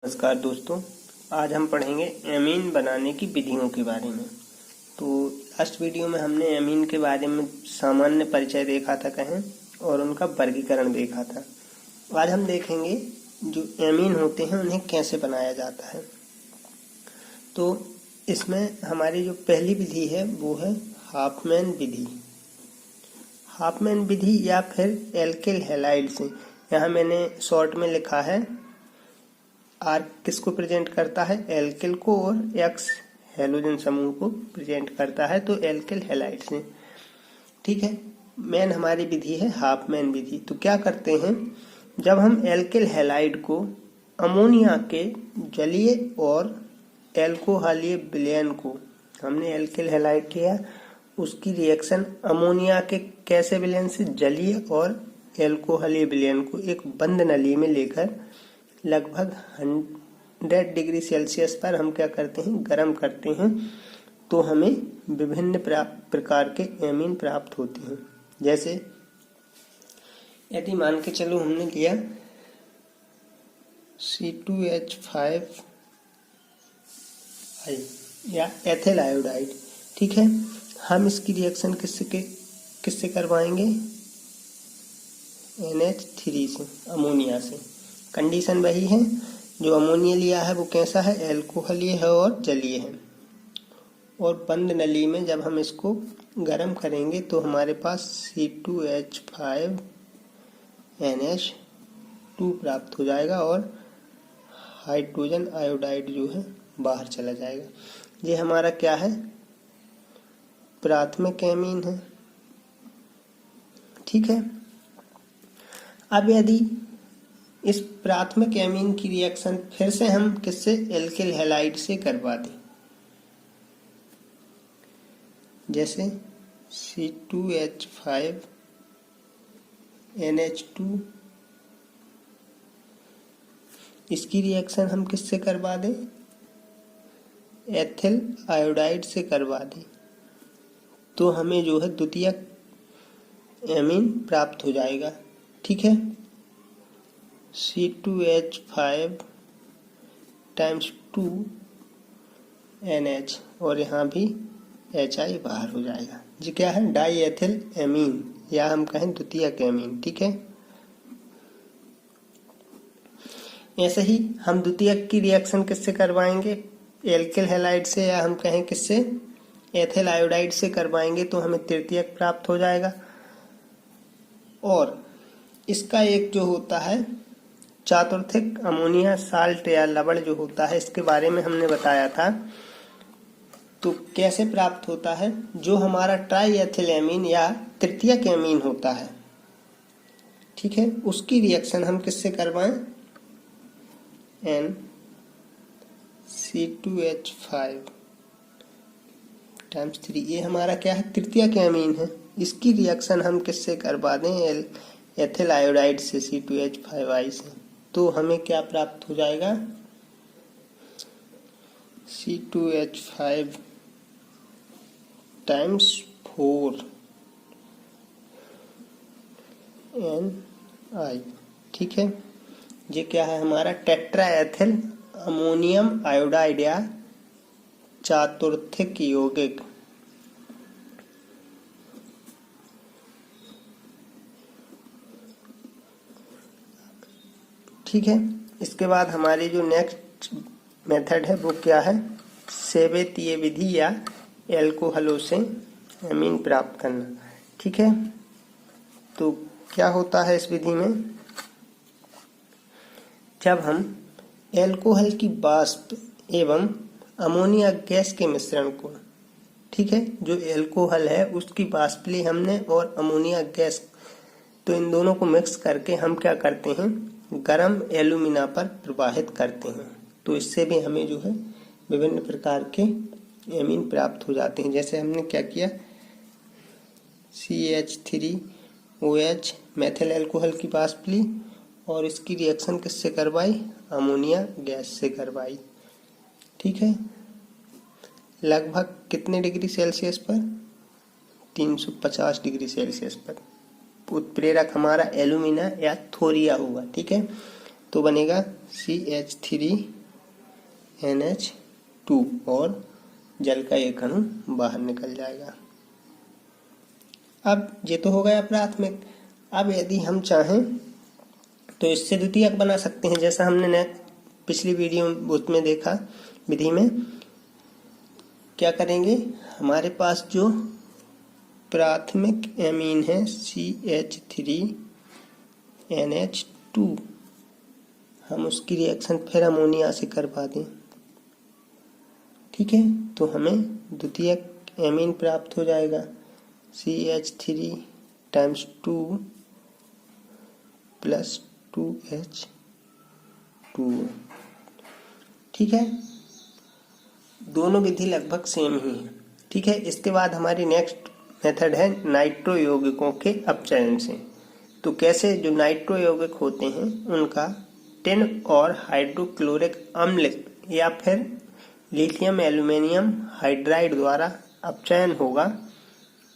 नमस्कार दोस्तों, आज हम पढ़ेंगे एमीन बनाने की विधियों के बारे में। तो लास्ट वीडियो में हमने एमीन के बारे में सामान्य परिचय देखा था कहें और उनका वर्गीकरण देखा था। आज हम देखेंगे जो एमीन होते हैं उन्हें कैसे बनाया जाता है। तो इसमें हमारी जो पहली विधि है वो है हाफमैन विधि। हाफमैन विधि या फिर एल्किल हैलाइड से, यहाँ मैंने शॉर्ट में लिखा है आर किसको प्रेजेंट करता है, एल्किल को, और एक्स हेलोजन समूह को प्रेजेंट करता है, तो एल्किल हैलाइड से। ठीक है, मेन हमारी विधि है हाफमैन विधि। तो क्या करते हैं, जब हम एल्किल हैलाइड को अमोनिया के जलीय और एल्कोहलीय विलयन को, हमने एल्किल हैलाइड किया, उसकी रिएक्शन अमोनिया के कैसे विलयन से, जलीय और एल्कोहलीय विलयन को एक बंद नली में लेकर लगभग 100 डिग्री सेल्सियस पर हम क्या करते हैं, गर्म करते हैं, तो हमें विभिन्न प्रकार के एमीन प्राप्त होते हैं। जैसे यदि मान के चलो हमने लिया C2H5 या एथिल आयोडाइड, ठीक है, हम इसकी रिएक्शन किससे करवाएंगे, NH3 से, अमोनिया से। कंडीशन वही है, जो अमोनिया लिया है वो कैसा है, एल्कोहलीय है और जलीय है। और बंद नली में जब हम इसको गर्म करेंगे तो हमारे पास C2H5NH2 प्राप्त हो जाएगा और हाइड्रोजन आयोडाइड जो है बाहर चला जाएगा। ये हमारा क्या है, प्राथमिक एमीन है। ठीक है, अब यदि इस प्राथमिक एमीन की रिएक्शन फिर से हम किससे, एल्किल हैलाइड से करवा दें, जैसे C2H5NH2, इसकी रिएक्शन हम किससे करवा दें, एथिल आयोडाइड से करवा दें, तो हमें जो है द्वितीयक एमीन प्राप्त हो जाएगा। ठीक है, C2H5 टाइम्स 2NH और यहाँ भी HI बाहर हो जाएगा। जी क्या है, डाई एथिल एमीन, या हम कहें द्वितीयक एमीन। ठीक है, ऐसे ही हम द्वितीयक की रिएक्शन किससे करवाएंगे, एल्किल हैलाइड से, या हम कहें किससे, एथिल आयोडाइड से करवाएंगे, तो हमें तृतीयक प्राप्त हो जाएगा। और इसका एक जो होता है चातुर्थिक अमोनिया साल्ट या लवण जो होता है, इसके बारे में हमने बताया था। तो कैसे प्राप्त होता है, जो हमारा ट्राई एथिल एमीन या तृतीयक एमीन होता है, ठीक है, उसकी रिएक्शन हम किससे करवाएं, NC2H5 टाइम्स 3, ये हमारा क्या है, तृतीयक एमीन है। इसकी रिएक्शन हम किससे करवा दें, एथिल आयोडाइड से, C2H5I से, तो हमें क्या प्राप्त हो जाएगा, C2H5 टाइम्स 4NI। ठीक है, ये क्या है, हमारा टेट्रा एथिल अमोनियम आयोडाइड या चातुर्थिक यौगिक। ठीक है, इसके बाद हमारी जो नेक्स्ट मेथड है वो क्या है, सेवेतीय विधि या एल्कोहलों से एमीन प्राप्त करना। ठीक है, तो क्या होता है इस विधि में, जब हम एल्कोहल की वाष्प एवं अमोनिया गैस के मिश्रण को, ठीक है, जो एल्कोहल है उसकी वाष्प ली हमने और अमोनिया गैस, तो इन दोनों को मिक्स करके हम क्या करते हैं, गरम एल्यूमिना पर प्रवाहित करते हैं, तो इससे भी हमें जो है विभिन्न प्रकार के एमीन प्राप्त हो जाते हैं। जैसे हमने क्या किया, CH3OH मेथिल एल्कोहल की वाष्प ली और इसकी रिएक्शन किससे करवाई, अमोनिया गैस से करवाई। ठीक है, लगभग कितने डिग्री सेल्सियस पर, 350 डिग्री सेल्सियस पर। उत्प्रेरक हमारा एल्यूमिना या थोरिया होगा। ठीक है, तो बनेगा CH3NH2 और जल का एक अणु बाहर निकल जाएगा। अब ये तो हो गया प्राथमिक। अब यदि हम चाहें तो इससे द्वितीयक बना सकते हैं, जैसा हमने पिछली वीडियो उसमें देखा विधि में। क्या करेंगे, हमारे पास जो प्राथमिक एमीन है CH3NH2, हम उसकी रिएक्शन फिर अमोनिया से करवा दें। ठीक है, तो हमें द्वितीयक एमीन प्राप्त हो जाएगा CH3 × 2 + 2H2O। ठीक है, दोनों विधि लगभग सेम ही है। ठीक है, इसके बाद हमारी नेक्स्ट मेथड है नाइट्रो यौगिकों के अपचयन से। तो कैसे, जो नाइट्रो यौगिक होते हैं उनका टिन और हाइड्रोक्लोरिक अम्ल या फिर लिथियम एल्यूमिनियम हाइड्राइड द्वारा अपचयन होगा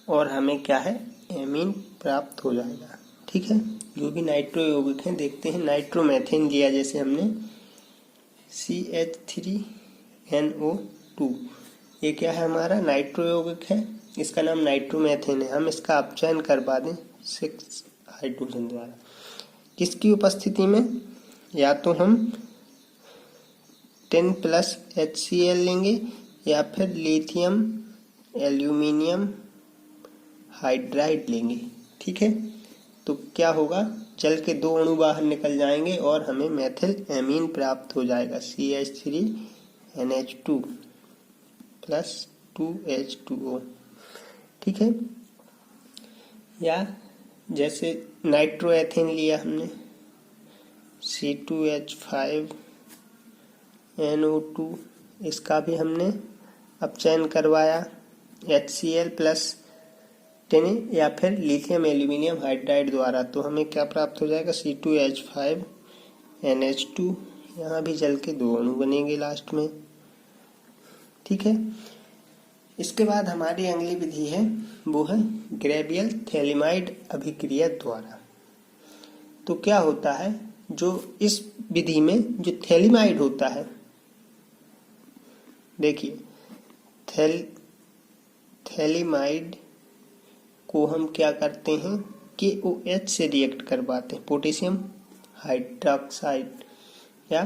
और हमें क्या है, एमीन प्राप्त हो जाएगा। ठीक है, जो भी नाइट्रो यौगिक हैं देखते हैं। नाइट्रोमेथेन लिया जैसे हमने CH3NO2, ये क्या है, हमारा नाइट्रो यौगिक है, इसका नाम नाइट्रोमेथेन है। हम इसका अपचयन करवा दें 6 हाइड्रोजन द्वारा। किसकी उपस्थिति में, या तो हम 10 + HCl लेंगे या फिर लिथियम एल्यूमिनियम हाइड्राइड लेंगे। ठीक है, तो क्या होगा, जल के 2 अणु बाहर निकल जाएंगे और हमें मेथिल एमीन प्राप्त हो जाएगा CH3NH2 + 2H2O। ठीक है, या जैसे नाइट्रोएथेन लिया हमने C2H5NO2, इसका भी हमने अपचयन करवाया HCl + 10 या फिर लिथियम एल्यूमिनियम हाइड्राइड द्वारा। तो हमें क्या प्राप्त हो जाएगा, C2H5NH2। यहाँ भी जल के 2 अणु बनेंगे लास्ट में। ठीक है, इसके बाद हमारी अगली विधि है, वो है ग्रेवियल थैलिमाइड अभिक्रिया द्वारा। तो क्या होता है, जो इस विधि में जो थैलिमाइड होता है, देखिए थैलिमाइड को हम क्या करते हैं, KOH से रिएक्ट करवाते हैं, पोटेशियम हाइड्रोक्साइड या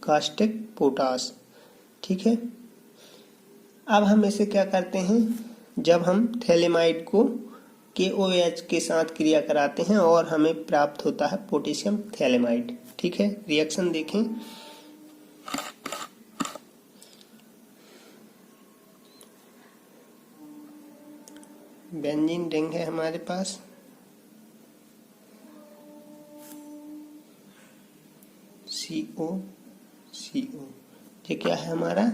कास्टिक पोटास। ठीक है, अब हम इसे क्या करते हैं, जब हम थैलिमाइड को KOH के साथ क्रिया कराते हैं और हमें प्राप्त होता है पोटेशियम थैलिमाइड। ठीक है, रिएक्शन देखें। बेंजीन रिंग है हमारे पास, CO ये क्या है, हमारा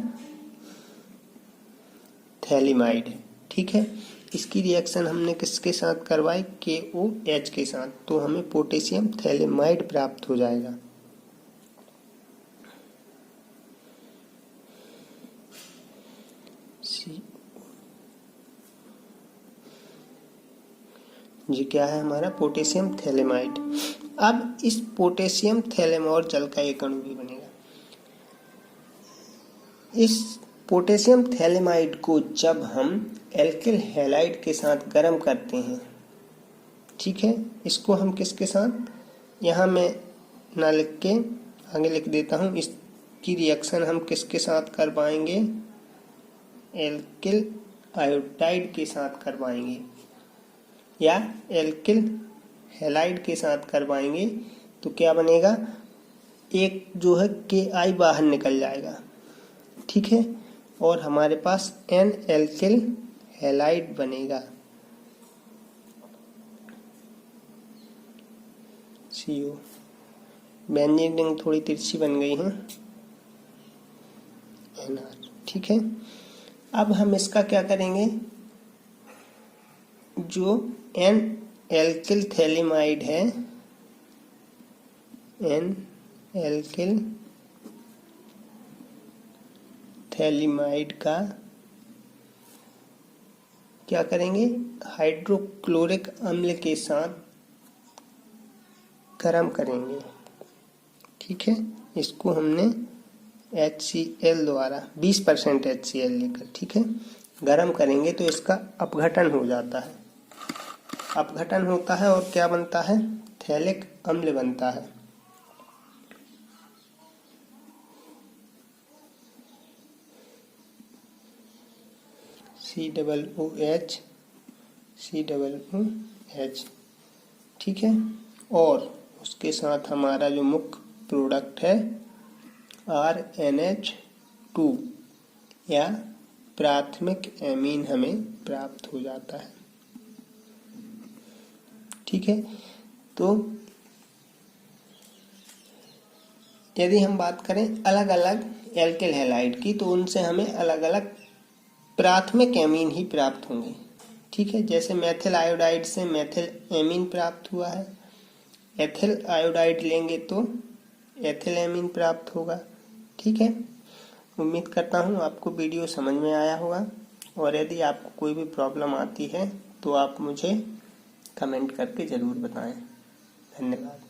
थैलिमाइड है। ठीक है, इसकी रिएक्शन हमने किसके साथ करवाई, KOH के साथ, तो हमें पोटेशियम थैलिमाइड प्राप्त हो जाएगा। ये क्या है, हमारा पोटेशियम थैलेमाइड। अब इस पोटेशियम थैलेम और जल का एक अणु भी बनेगा। इस पोटेशियम थैलेमाइड को जब हम एल्किल हैलाइड के साथ गर्म करते हैं, ठीक है, इसको हम किसके साथ, यहाँ मैं ना लिख के आगे लिख देता हूँ, इसकी रिएक्शन हम किसके साथ करवाएंगे, एल्किल आयोडाइड के साथ करवाएंगे या एल्किल हैलाइड के साथ करवाएंगे। तो क्या बनेगा, एक जो है KI बाहर निकल जाएगा, ठीक है, और हमारे पास N एल्किल हैलाइड बनेगा, CO। बेंजीन रिंग थोड़ी तिरछी बन गई है, NR, ठीक है। अब हम इसका क्या करेंगे, जो N एल्किल थैलिमाइड है, N एल्किल थैलिमाइड का क्या करेंगे, हाइड्रोक्लोरिक अम्ल के साथ गरम करेंगे। ठीक है, इसको हमने HCl द्वारा 20% HCl लेकर, ठीक है, गरम करेंगे तो इसका अपघटन हो जाता है। अपघटन होता है और क्या बनता है? थैलिक अम्ल बनता है। COOH, ठीक है। और उसके साथ हमारा जो मुख्य प्रोडक्ट है RNH2 या प्राथमिक एमीन हमें प्राप्त हो जाता है। ठीक है, तो यदि हम बात करें अलग अलग एल्किल हैलाइड की, तो उनसे हमें अलग अलग प्राथमिक एमीन ही प्राप्त होंगे। ठीक है, जैसे मेथिल आयोडाइड से मेथिल एमीन प्राप्त हुआ है, एथिल आयोडाइड लेंगे तो एथिल एमीन प्राप्त होगा। ठीक है, उम्मीद करता हूँ आपको वीडियो समझ में आया होगा, और यदि आपको कोई भी प्रॉब्लम आती है तो आप मुझे कमेंट करके ज़रूर बताएं। धन्यवाद।